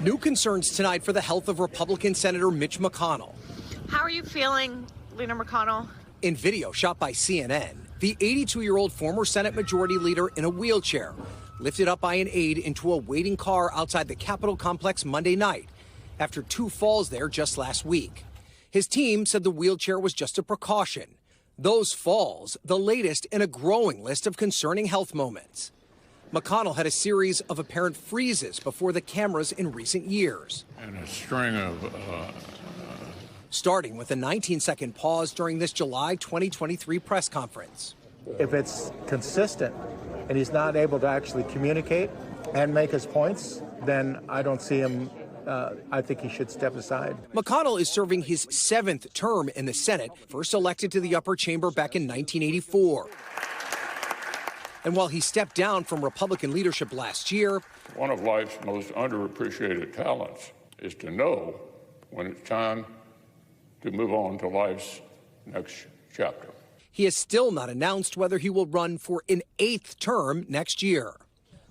New concerns tonight for the health of Republican Senator Mitch McConnell. How are you feeling, Leader McConnell? In video shot by CNN, the 82-year-old former Senate Majority Leader in a wheelchair lifted up by an aide into a waiting car outside the Capitol complex Monday night after 2 falls there just last week. His team said the wheelchair was just a precaution. Those falls, the latest in a growing list of concerning health moments. McConnell had a series of apparent freezes before the cameras in recent years. And a string of... starting with a 19-second pause during this July 2023 press conference. If it's consistent and he's not able to actually communicate and make his points, then I don't see him. I think he should step aside. McConnell is serving his 7th term in the Senate, first elected to the upper chamber back in 1984. And while he stepped down from Republican leadership last year, One of life's most underappreciated talents is to know when it's time to move on to life's next chapter. he has still not announced whether he will run for an 8th term next year.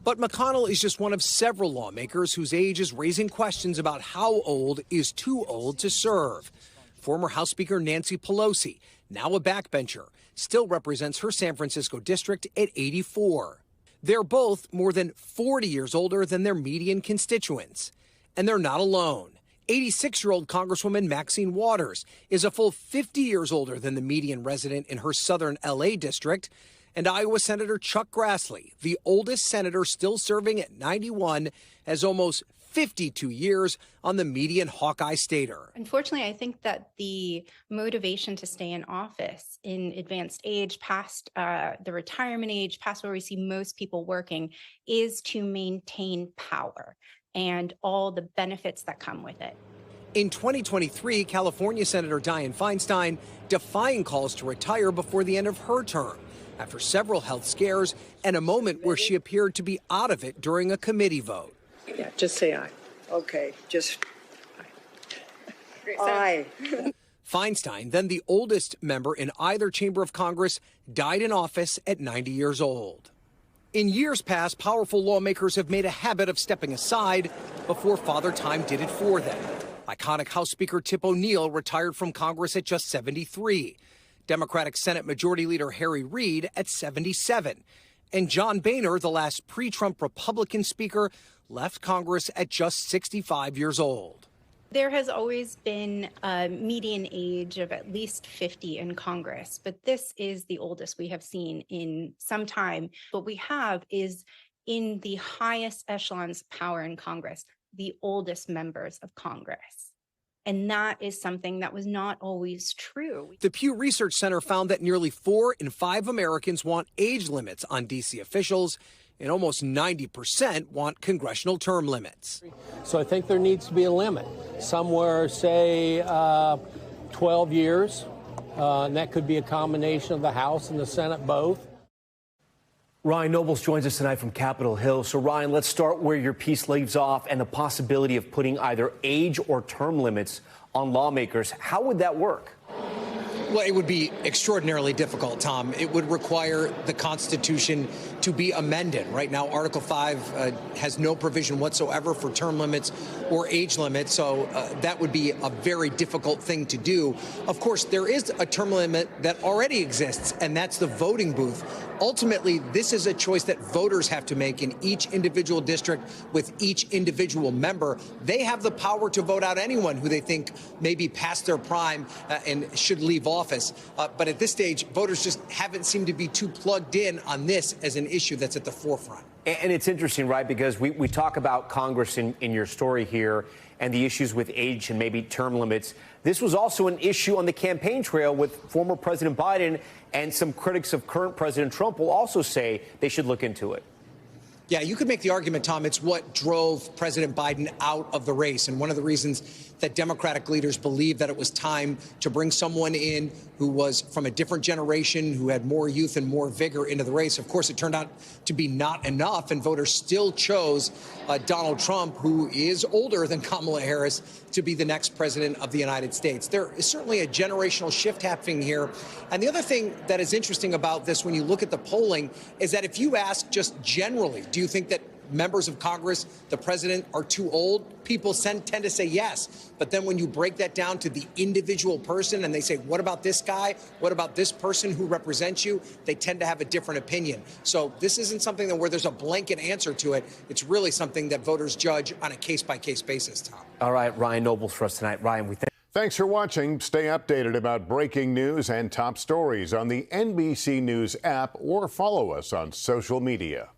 But McConnell is just one of several lawmakers whose age is raising questions about how old is too old to serve. Former House Speaker Nancy Pelosi, now a backbencher, still represents her San Francisco district at 84. They're both more than 40 years older than their median constituents. And they're not alone. 86-year-old Congresswoman Maxine Waters is a full 50 years older than the median resident in her southern L.A. district. And Iowa Senator Chuck Grassley, the oldest senator still serving at 91, has almost 52 years on the median Hawkeye stater. Unfortunately, I think that the motivation to stay in office in advanced age, past the retirement age, past where we see most people working, is to maintain power and all the benefits that come with it. In 2023, California Senator Dianne Feinstein defying calls to retire before the end of her term after several health scares and a moment where she appeared to be out of it during a committee vote. Yeah, just say aye. Okay, just aye. Feinstein, then the oldest member in either chamber of Congress, died in office at 90 years old. In years past, powerful lawmakers have made a habit of stepping aside before Father Time did it for them. Iconic House Speaker Tip O'Neill retired from Congress at just 73. Democratic Senate Majority Leader Harry Reid at 77. And John Boehner, the last pre-Trump Republican Speaker, left Congress at just 65 years old. There has always been a median age of at least 50 in Congress, but this is the oldest we have seen in some time. What we have is in the highest echelons of power in Congress, the oldest members of Congress. And that is something that was not always true. The Pew Research Center found that nearly 4 in 5 Americans want age limits on D.C. officials, and almost 90% want congressional term limits. So I think there needs to be a limit, somewhere, say, 12 years, and that could be a combination of the House and the Senate both. Ryan Nobles joins us tonight from Capitol Hill. So, Ryan, let's start where your piece leaves off and the possibility of putting either age or term limits on lawmakers. How would that work? Well, it would be extraordinarily difficult, Tom. It would require the Constitution to be amended. Right now, Article 5 has no provision whatsoever for term limits or age limits, so that would be a very difficult thing to do. Of course, there is a term limit that already exists, and that's the voting booth. Ultimately, this is a choice that voters have to make in each individual district with each individual member. They have the power to vote out anyone who they think may be past their prime and should leave office. But at this stage, voters just haven't seemed to be too plugged in on this as an issue that's at the forefront. And it's interesting, right, because we talk about Congress in your story here and the issues with age and maybe term limits. This was also an issue on the campaign trail with former President Biden, and some critics of current President Trump will also say they should look into it. Yeah, you could make the argument, Tom, it's what drove President Biden out of the race. And one of the reasons that Democratic leaders believed that it was time to bring someone in who was from a different generation, who had more youth and more vigor into the race. Of course, it turned out to be not enough, and voters still chose Donald Trump, who is older than Kamala Harris, to be the next president of the United States. There is certainly a generational shift happening here. And the other thing that is interesting about this when you look at the polling is that if you ask just generally, do you think that members of Congress, the president, are too old, people tend to say yes. But then when you break that down to the individual person and they say, what about this guy? What about this person who represents you? They tend to have a different opinion. So this isn't something that where there's a blanket answer to it. It's really something that voters judge on a case-by-case basis, Tom. All right, Ryan Nobles for us tonight. Ryan, Thanks for watching. Stay updated about breaking news and top stories on the NBC News app or follow us on social media.